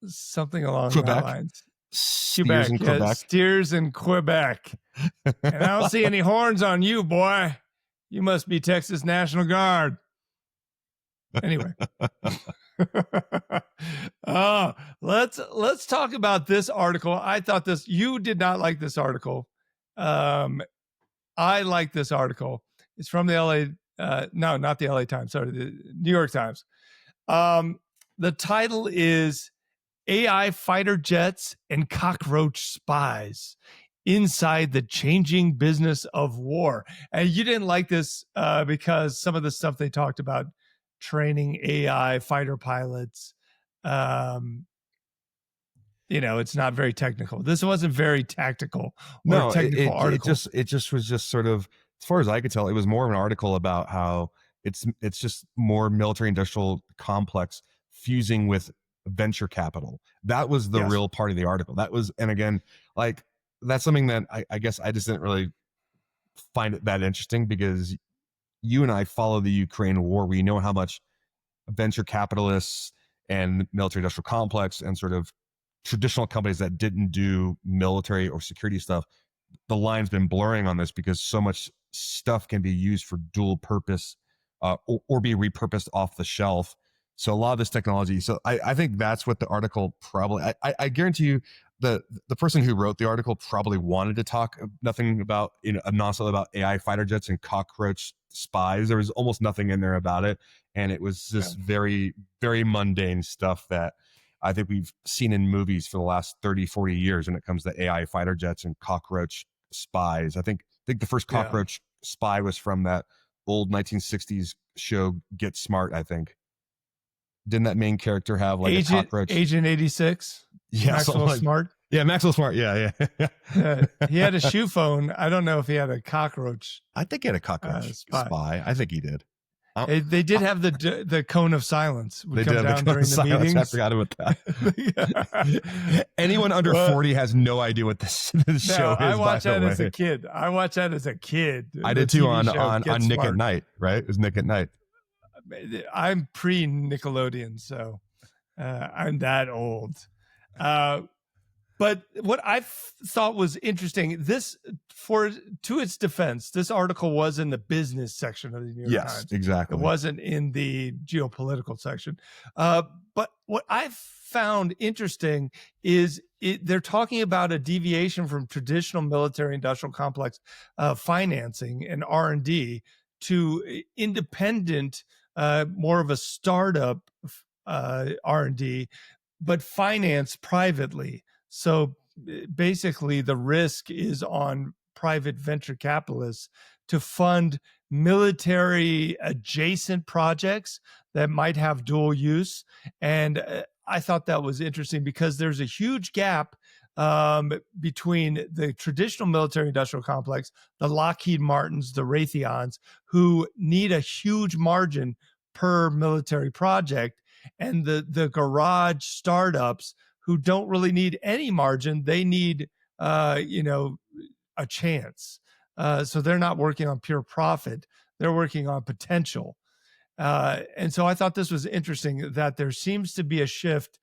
Something along those lines. Steers in Quebec. Steers in Quebec. And I don't see any horns on you, boy. You must be Texas National Guard. Anyway. Let's talk about this article. I thought you did not like this article. I like this article. It's from the LA, no, not the LA Times, sorry, the New York Times. The title is AI Fighter Jets and Cockroach Spies Inside the Changing Business of War. And you didn't like this because some of the stuff they talked about training AI fighter pilots, it's not very technical. This wasn't very tactical or technical article. It just was just sort of, as far as I could tell, it was more of an article about how it's just more military industrial complex fusing with venture capital. That was the real part of the article. That was, and again, like that's something that I guess I just didn't really find it that interesting, because you and I follow the Ukraine war. We know how much venture capitalists and military industrial complex and sort of traditional companies that didn't do military or security stuff, the line's been blurring on this, because so much stuff can be used for dual purpose or be repurposed off the shelf So a lot of this technology. So I think that's what the article probably. I guarantee you, the person who wrote the article probably wanted to talk nothing about nonstop about AI fighter jets and cockroach spies. There was almost nothing in there about it, and it was just very very mundane stuff that I think we've seen in movies for the last 30, 40 years when it comes to AI fighter jets and cockroach spies. I think the first cockroach spy was from that old 1960s show Get Smart, I think. Didn't that main character have like a cockroach? Agent 86? Yeah, Maxwell Smart? Yeah, Maxwell Smart. Yeah. He had a shoe phone. I don't know if he had a cockroach. I think he had a cockroach spy. I think he did. They did have the cone of silence. They come down during the meetings. I forgot about that. Anyone under 40 has no idea what this show is. I watched that as a kid. I did too on Nick at Night, right? It was Nick at Night. I'm pre-Nickelodeon, so I'm that old. But what I thought was interesting, to its defense, this article was in the business section of the New York Times. Yes, exactly. It wasn't in the geopolitical section. But what I found interesting is they're talking about a deviation from traditional military-industrial complex financing and R&D to independent, more of a startup R&D, but financed privately. So basically, the risk is on private venture capitalists to fund military adjacent projects that might have dual use. And I thought that was interesting because there's a huge gap between the traditional military industrial complex, the Lockheed Martins, the Raytheons, who need a huge margin per military project, and the garage startups who don't really need any margin. They need, a chance. So they're not working on pure profit. They're working on potential. And so I thought this was interesting that there seems to be a shift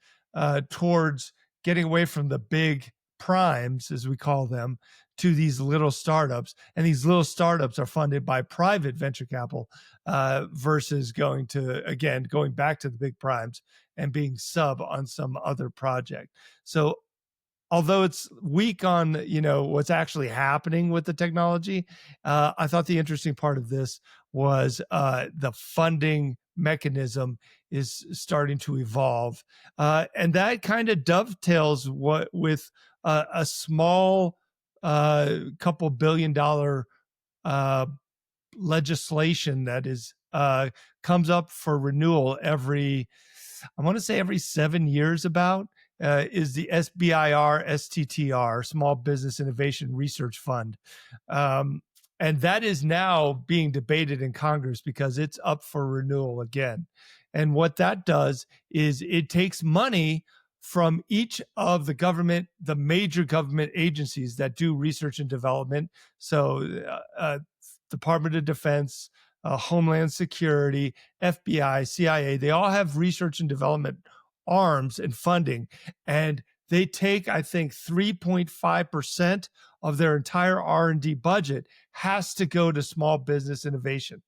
towards getting away from the big primes, as we call them, to these little startups. And these little startups are funded by private venture capital versus going back to the big primes and being sub on some other project. So although it's weak on, what's actually happening with the technology, I thought the interesting part of this was the funding mechanism is starting to evolve. And that kind of dovetails with a small couple $1 billion legislation that is comes up for renewal every 7 years is the SBIR, Small Business Innovation Research Fund. And that is now being debated in Congress because it's up for renewal again. And what that does is it takes money from each of the major government agencies that do research and development. So Department of Defense, Homeland Security, FBI, CIA, they all have research and development arms and funding. And they take, I think, 3.5% of their entire R&D budget has to go to small business innovation.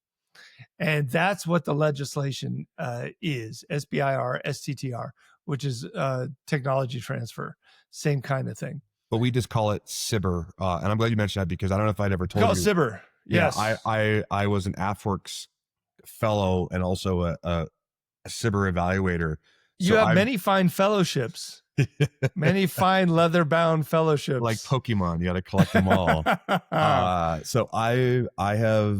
And that's what the legislation is, SBIR, STTR, which is technology transfer, same kind of thing. But we just call it CIBR. And I'm glad you mentioned that because I don't know if I'd ever told you. Call it CIBR, yes. Yeah, I was an AFWorks fellow and also a CIBR evaluator. You have many fine fellowships. Many fine leather-bound fellowships, like Pokemon. You got to collect them all. So I have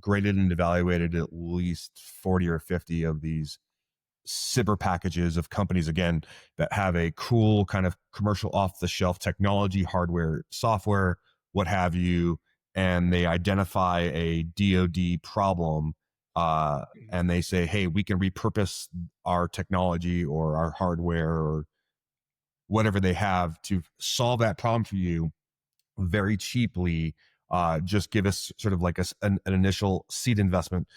graded and evaluated at least 40 or 50 of these CIBR packages of companies, again, that have a cool kind of commercial off-the-shelf technology, hardware, software, what have you, and they identify a DoD problem. And they say, hey, we can repurpose our technology or our hardware or whatever they have to solve that problem for you very cheaply. Just give us sort of like an initial seed investment,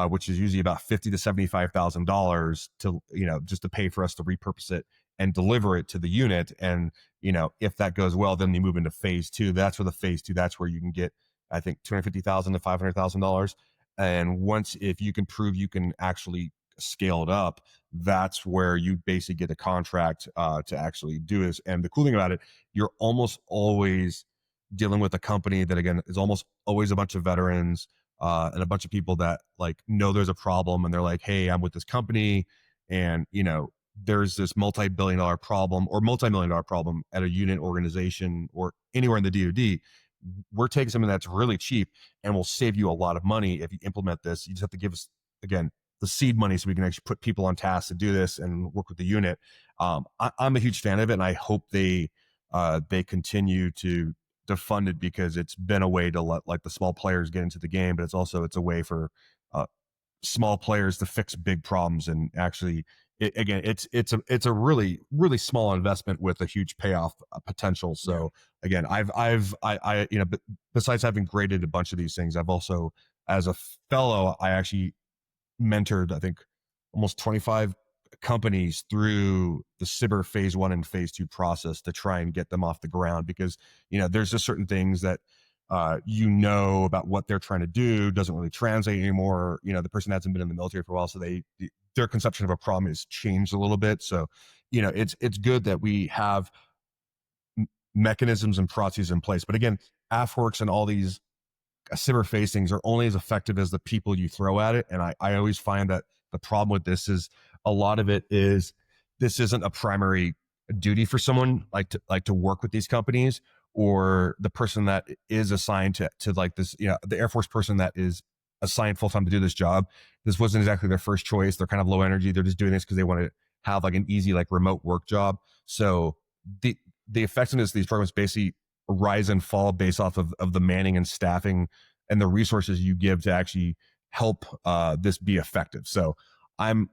which is usually about $50,000 to $75,000 to, just to pay for us to repurpose it and deliver it to the unit. And, if that goes well, then you move into phase 2. That's where you can get, I think, $250,000 to $500,000. And if you can prove you can actually scaled up, that's where you basically get a contract to actually do this. And the cool thing about it, you're almost always dealing with a company that, again, is almost always a bunch of veterans and a bunch of people that like know there's a problem, and they're like, hey, I'm with this company, and there's this multi-billion-dollar problem or multi-million-dollar problem at a unit organization or anywhere in the DoD. We're taking something that's really cheap and will save you a lot of money if you implement this. You just have to give us, again, the seed money so we can actually put people on task to do this and work with the unit. I'm a huge fan of it, and I hope they continue to fund it, because it's been a way to let like the small players get into the game, but it's a way for small players to fix big problems. And actually, it's a really really small investment with a huge payoff potential. So again, I besides having graded a bunch of these things, I've also, as a fellow, I actually mentored, I think, almost 25 companies through the cyber phase 1 and phase 2 process to try and get them off the ground, because there's just certain things that about what they're trying to do doesn't really translate anymore. The person hasn't been in the military for a while, so their conception of a problem has changed a little bit. So it's good that we have mechanisms and processes in place. But again, AFWorks and all these cyber facings are only as effective as the people you throw at it. And I always find that the problem with this is a lot of it is this isn't a primary duty for someone like to work with these companies, or the person that is assigned to like this, the Air Force person that is assigned full time to do this job. This wasn't exactly their first choice. They're kind of low energy. They're just doing this because they want to have like an easy, like remote work job. So the effectiveness of these programs basically rise and fall based off of the manning and staffing and the resources you give to actually help this be effective. So I'm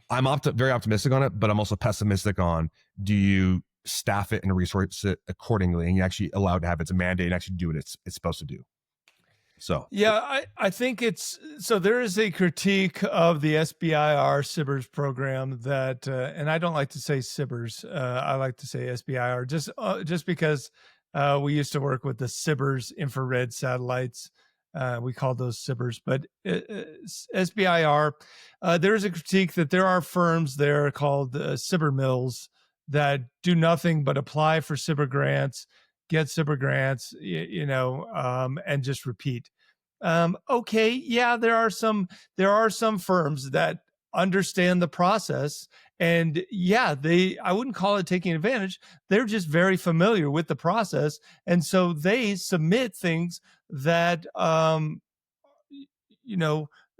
very optimistic on it, but I'm also pessimistic on, do you staff it and resource it accordingly, and you actually allow it to have its mandate and actually do what it's supposed to do. So yeah, I think there is a critique of the SBIR SBIRS program that, and I don't like to say SBIRS, I like to say SBIR, just because we used to work with the SBIRS infrared satellites. We call those SBIRS, but SBIR, there is a critique that there are firms there called SBIR mills that do nothing but apply for SBIR grants, get SBIR grants, and just repeat. Okay, yeah, there are some firms that understand the process, and yeah, I wouldn't call it taking advantage. They're just very familiar with the process, and so they submit things that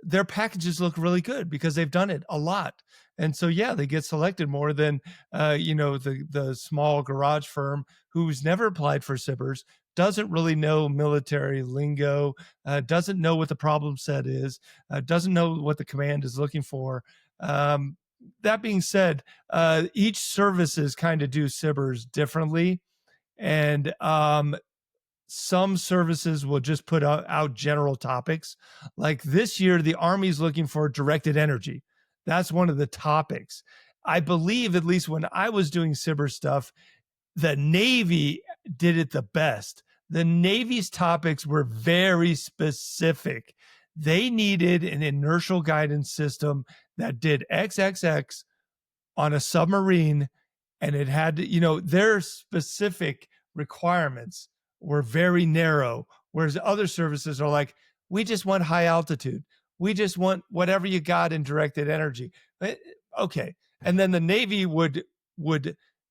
their packages look really good because they've done it a lot. And so, yeah, they get selected more than, the small garage firm who's never applied for SBIRS, doesn't really know military lingo, doesn't know what the problem set is, doesn't know what the command is looking for. That being said, each services kind of do SBIRS differently. And some services will just put out general topics. Like this year, the Army's looking for directed energy. That's one of the topics. I believe, at least when I was doing SBIR stuff, the Navy did it the best. The Navy's topics were very specific. They needed an inertial guidance system that did XXX on a submarine, and it had to, their specific requirements were very narrow, whereas other services are like, we just want high altitude. We just want whatever you got in directed energy. Okay. And then the Navy would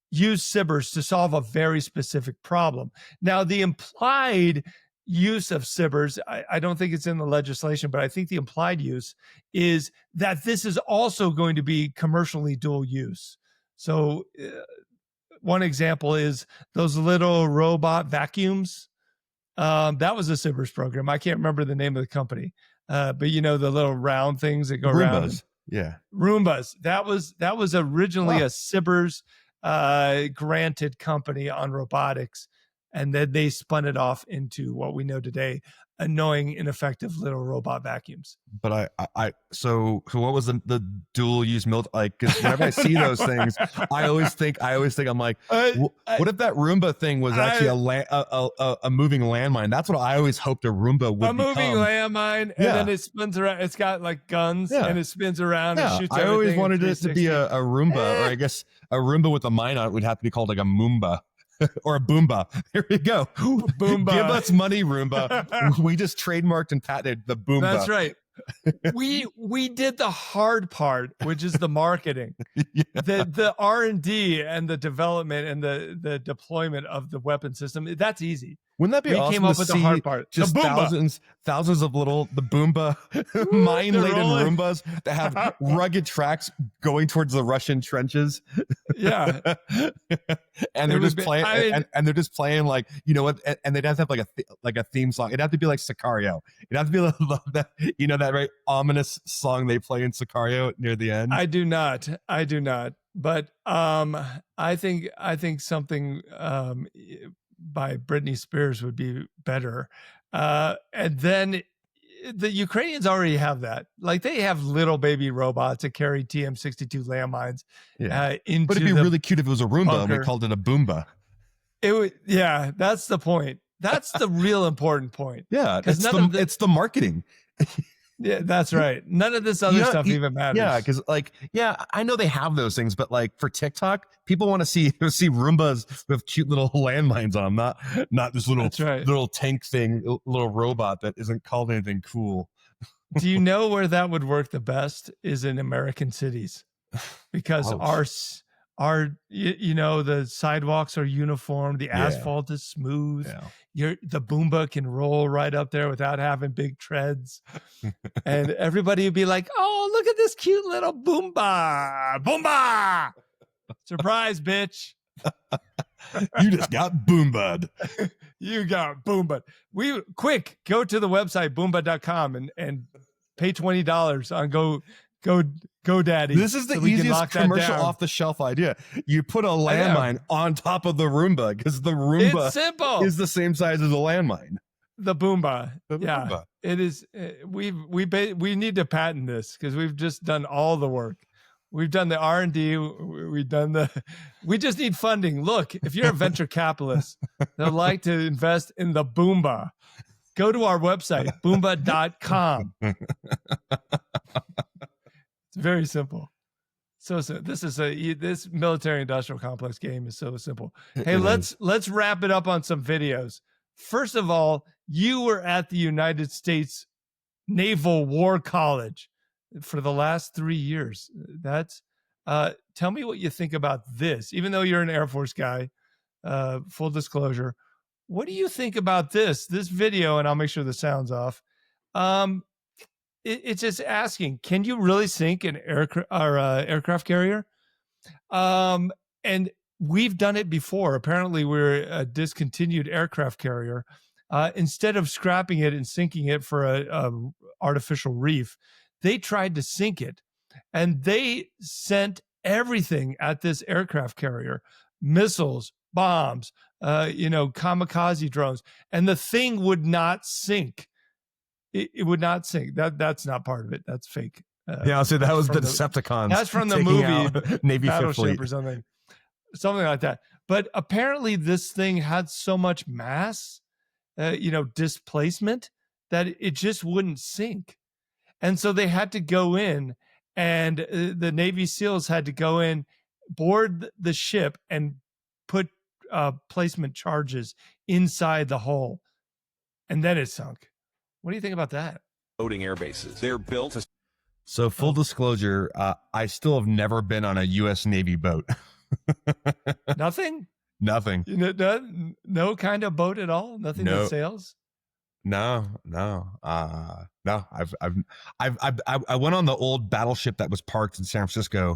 use SBIRS to solve a very specific problem. Now, the implied use of SBIRS, I don't think it's in the legislation, but I think the implied use is that this is also going to be commercially dual use. So one example is those little robot vacuums. That was a SBIRS program. I can't remember the name of the company, but the little round things that go Roombas. around. Yeah, Roombas. That was originally a SBIRS granted company on robotics, and then they spun it off into what we know today. annoying, ineffective little robot vacuums. But so what was the dual use like, because whenever I see those things, I always think I'm like, what if that Roomba thing was actually a moving landmine? That's what I always hoped a Roomba would become. A moving landmine, and then it spins around. It's got like guns, and it spins around and shoots. I always wanted it to be a Roomba, or I guess a Roomba with a mine on it would have to be called like a Moomba. Or a Boomba. There we go. Boomba. Give us money, Roomba. We just trademarked and patented the Boomba. That's right. We did the hard part, which is the marketing. The R&D and the development and the deployment of the weapon system. That's easy. Wouldn't that be awesome? Came up with the hard part. Just thousands of little Boomba mine-laden Roombas that have rugged tracks going towards the Russian trenches. Yeah, and they're just playing, and they're just playing like, you know what? And they'd have to have like a theme song. It'd have to be like Sicario. It'd have to be that, you know, that very ominous song they play in Sicario near the end. I do not. But I think something by Britney Spears would be better. And then the Ukrainians already have that. Like, they have little baby robots that carry TM-62 landmines. Into but it'd be really cute if it was a Roomba bunker. and we called it a Boomba. It would, yeah, that's the point. That's the real important point. Yeah, it's the marketing. Yeah, that's right. None of this other stuff even matters. Yeah, because I know they have those things, but like for TikTok, people want to see Roombas with cute little landmines on them, not this little tank thing, little robot that isn't called anything cool. Do you know where that would work the best? Is in American cities, because our the sidewalks are uniform, the asphalt is smooth. The Boomba can roll right up there without having big treads, and everybody would be like, "Oh, look at this cute little Boomba! Surprise, bitch! You just got Boomba'd. You got Boomba. Quick, go to the website Boomba.com and pay $20 on GoDaddy. This is the easiest commercial off the shelf idea. You put a landmine on top of the Roomba, because the Roomba is the same size as a landmine. The Boomba. Boomba. It is. We need to patent this, because we've just done all the work. We've done the R&D. We just need funding. Look, if you're a venture capitalist that'd like to invest in the Boomba, go to our website, Boomba.com. It's very simple. So this military industrial complex game is so simple. Hey, let's wrap it up on some videos. First of all, you were at the United States Naval War College for the last 3 years. Tell me what you think about this. Even though you're an Air Force guy, full disclosure, what do you think about this video? And I'll make sure the sound's off. It's just asking, can you really sink an aircraft carrier? And we've done it before. Apparently, we're a discontinued aircraft carrier. Instead of scrapping it and sinking it for a artificial reef, they tried to sink it, and they sent everything at this aircraft carrier: missiles, bombs, kamikaze drones, and the thing would not sink. It would not sink. That's not part of it. That's fake. So that was the Decepticons. That's from the movie Navy Battleship or something like that. But apparently, this thing had so much mass, displacement, that it just wouldn't sink. And so they had to go in, and the Navy SEALs had to go in, board the ship, and put placement charges inside the hull, and then it sunk. What do you think about that? Floating air bases. They're built to... So full disclosure, I still have never been on a U.S. Navy boat. Nothing? Nothing. No kind of boat at all? Nothing that sails? No. I went on the old battleship that was parked in San Francisco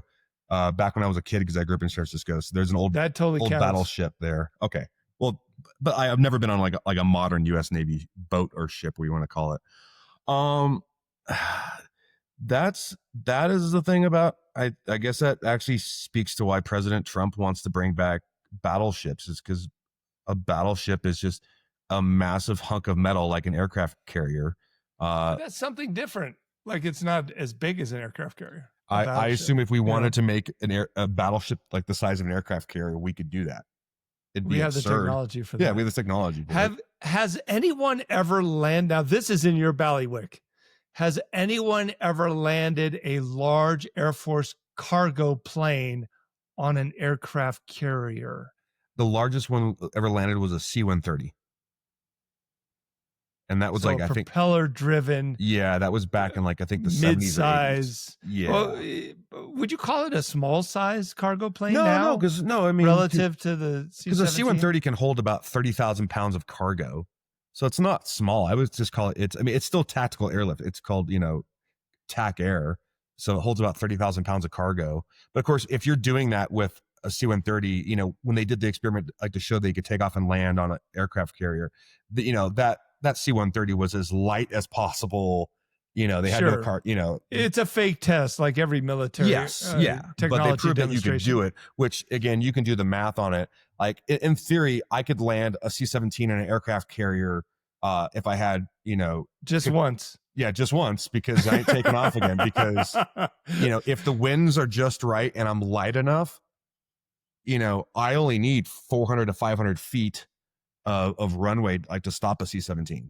back when I was a kid, because I grew up in San Francisco. So there's an old battleship there. Okay. Well, but I've never been on like a modern U.S. Navy boat or ship, what you want to call it. That is the thing about, I guess that actually speaks to why President Trump wants to bring back battleships, is because a battleship is just a massive hunk of metal like an aircraft carrier. That's something different. Like it's not as big as an aircraft carrier. I assume if we wanted to make a battleship like the size of an aircraft carrier, we could do that. We have the technology for that. Yeah, we have the technology. Has anyone ever landed? Now, this is in your ballywick. Has anyone ever landed a large Air Force cargo plane on an aircraft carrier? The largest one ever landed was a C-130. And that was I think propeller driven. Yeah, that was back in I think the 70s. Mid-size. Yeah. Well, would you call it a small size cargo plane now? No, I mean relative to the C-17? Because a C-130 can hold about 30,000 pounds of cargo. So it's not small. I would just call it, it's still tactical airlift. It's called, TAC Air. So it holds about 30,000 pounds of cargo. But of course, if you're doing that with a C-130, when they did the experiment, to show they could take off and land on an aircraft carrier, that C-130 was as light as possible. They had no car, It's a fake test like every military technology but they proved that you could do it, which again, you can do the math on it. Like in theory, I could land a C-17 in an aircraft carrier if I had, once. Yeah, just once, because I ain't taking off again because, if the winds are just right and I'm light enough, I only need 400 to 500 feet of runway to stop a C-17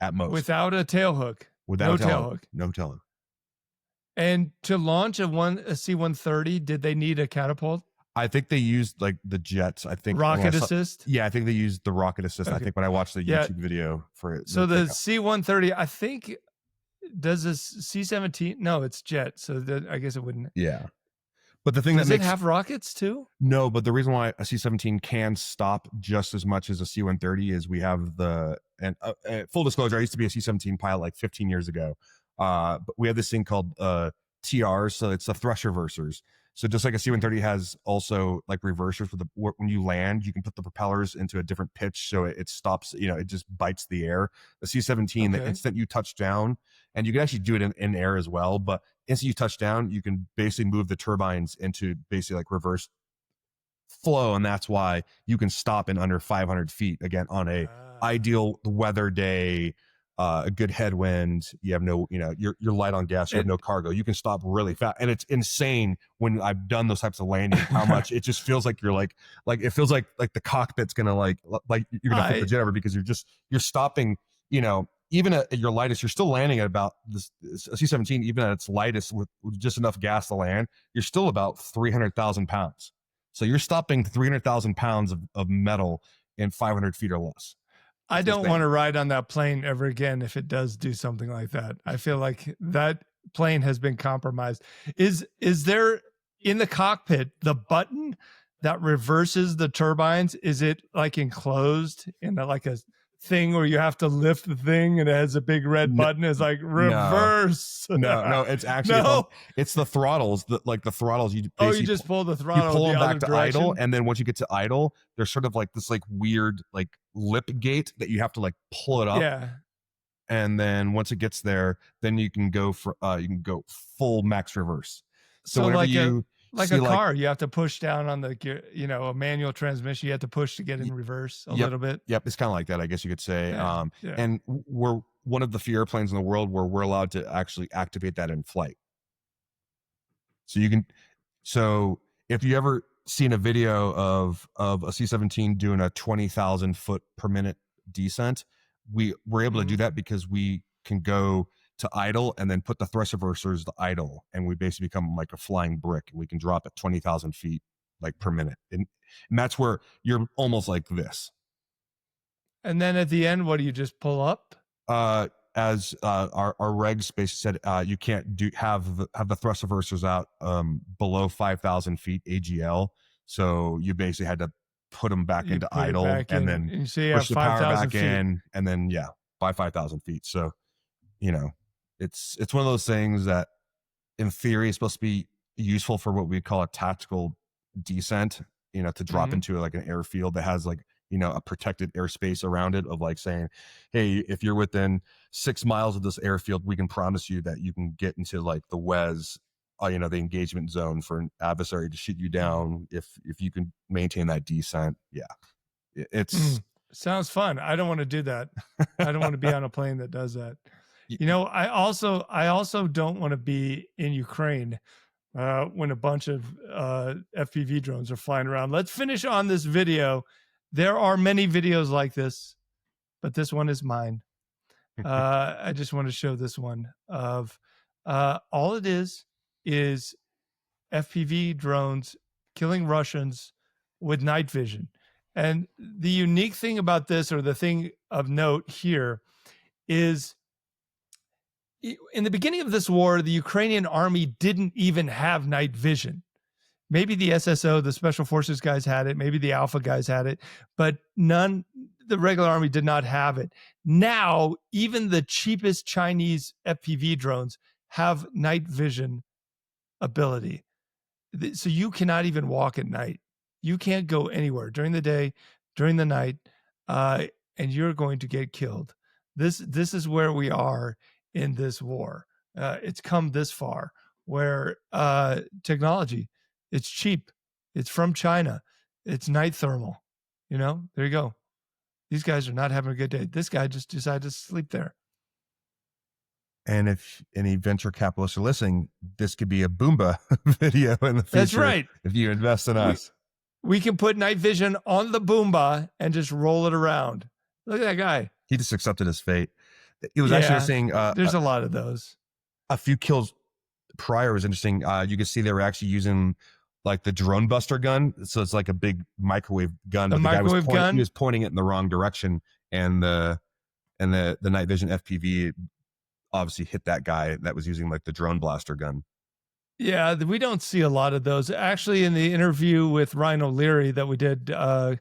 at most. Without a tail hook. No tail hook. And to launch a C-130, did they need a catapult? I think they used the jets. I think rocket assist. Yeah, I think they used the rocket assist. Okay. I think when I watched the YouTube video for it. So the C-130, I think, does a C-17? No, it's jet. So I guess it wouldn't. Yeah. But the thing does it have rockets too? No, but the reason why a C-17 can stop just as much as a C-130 is we have full disclosure, I used to be a C-17 pilot 15 years ago. But we have this thing called TRs, so it's the thrust reversers. So just like a C-130 has also reversers when you land, you can put the propellers into a different pitch so it stops, it just bites the air. The C-17, the instant you touch down, and you can actually do it in air as well, but instant you touch down, you can basically move the turbines into basically reverse flow, and that's why you can stop in under 500 feet again on a ideal weather day. A good headwind, you have no, you're light on gas, you have no cargo, you can stop really fast. And it's insane when I've done those types of landings, how much it just feels like you're it feels like the cockpit's gonna you're gonna flip the jet over, because you're stopping, even at your lightest, you're still landing at about this C-17, even at its lightest with just enough gas to land, you're still about 300,000 pounds. So you're stopping 300,000 pounds of metal in 500 feet or less. I don't want to ride on that plane ever again if it does do something like that. I feel like that plane has been compromised. Is there in the cockpit the button that reverses the turbines? Is it enclosed in a thing where you have to lift the thing and it has a big red button? It's reverse. No, it's actually it's the throttles. The throttles you just pull the throttle. You pull them back to idle, and then once you get to idle, there's sort of this weird lip gate that you have to pull it up. Yeah. And then once it gets there, then you can go full max reverse. So whenever a car, you have to push down on the gear, a manual transmission, you have to push to get in reverse a little bit. Yep. It's kind of like that, I guess you could say. Yeah. And we're one of the few airplanes in the world where we're allowed to actually activate that in flight. So if you ever seen a video of a C-17 doing a 20,000 foot per minute descent, we're able to do that because we can go to idle and then put the thrust reversers to idle, and we basically become like a flying brick, and we can drop at 20,000 feet per minute, and that's where you're almost like this. And then at the end, what do you just pull up? As our regs basically said, you can't have the thrust reversers out below 5,000 feet AGL, so you basically had to put them back into idle and then push the power back in, and then by 5,000 feet. So it's one of those things that in theory is supposed to be useful for what we call a tactical descent, to drop into an airfield that has a protected airspace around it, of saying, hey, if you're within 6 miles of this airfield, we can promise you that you can get into the WES, the engagement zone for an adversary to shoot you down if you can maintain that descent. It's Sounds fun. I don't want to do that. I don't want to be on a plane that does that. You know, I also don't want to be in Ukraine when a bunch of FPV drones are flying around. Let's finish on this video. There are many videos like this, but this one is mine. I just want to show this one of all it is FPV drones killing Russians with night vision. And the unique thing about this, or the thing of note here, is in the beginning of this war, the Ukrainian army didn't even have night vision. Maybe the SSO, the special forces guys had it. Maybe the Alpha guys had it, but the regular army did not have it. Now, even the cheapest Chinese FPV drones have night vision ability. So you cannot even walk at night. You can't go anywhere during the day, during the night, and you're going to get killed. This is where we are in this war. It's come this far where technology, it's cheap. It's from China. It's night thermal. You know, there you go. These guys are not having a good day. This guy just decided to sleep there. And if any venture capitalists are listening, this could be a Boomba video in the future. That's right. If you invest in us. We can put night vision on the Boomba and just roll it around. Look at that guy. He just accepted his fate. It was actually saying there's a lot of those. A few kills prior was interesting. You could see they were actually using like the drone buster gun. So it's like a big microwave gun. The microwave gun? He was pointing it in the wrong direction. And the night vision FPV obviously hit that guy that was using like the drone blaster gun. Yeah, we don't see a lot of those. Actually, in the interview with Ryan O'Leary that we did, I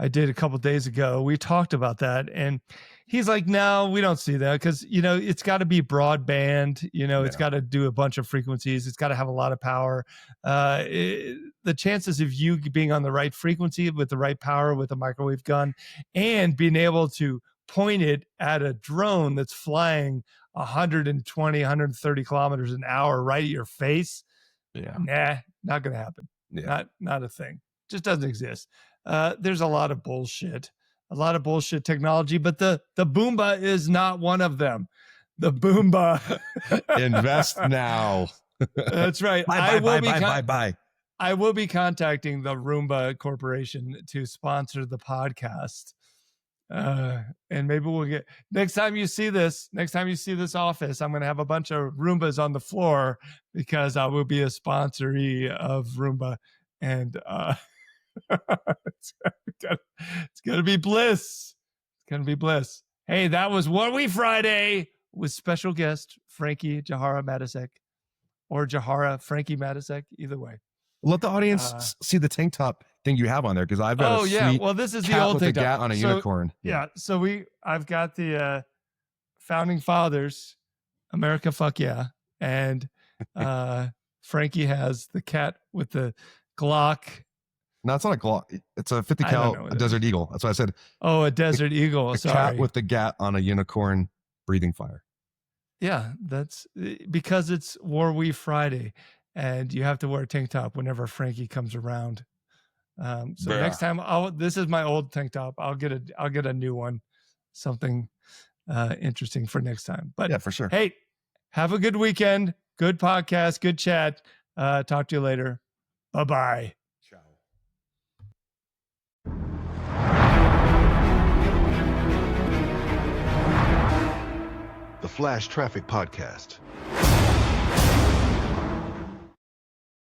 did a couple of days ago, we talked about that. And he's like, no, we don't see that because, you know, it's got to be broadband. You know, it's got to do a bunch of frequencies. It's got to have a lot of power. The chances of you being on the right frequency with the right power with a microwave gun and being able to point it at a drone that's flying 120, 130 kilometers an hour right at your face. Nah, not going to happen. Not a thing. Just doesn't exist. There's a lot of bullshit technology, but the Boomba is not one of them. The Boomba. Invest now. That's right. Bye. I will be contacting the Roomba Corporation to sponsor the podcast. And maybe we'll get next time you see this office, I'm going to have a bunch of Roombas on the floor because I will be a sponsoree of Roomba, and it's going to be bliss. It's going to be bliss. Hey, that was What We Friday with special guest Franky Jahara Matisek, or Jahara Franky Matisek, either way. Let the audience see the tank top thing you have on there, because I've got well, this is the old tank top. Gat on a unicorn. So I've got the Founding Fathers, America Fuck Yeah, and Franky has the cat with the Glock. No, it's not a Glock. It's a 50 cal Desert Eagle. That's what I said. Oh, a Desert Eagle. The Sorry. cat with the Gat on a unicorn breathing fire. Yeah, that's because it's War We Friday. And you have to wear a tank top whenever Franky comes around. Next time, this is my old tank top. I'll get a new one, something interesting for next time. But yeah, for sure. Hey, have a good weekend. Good podcast. Good chat. Talk to you later. Bye-bye. Ciao. The Flash Traffic Podcast.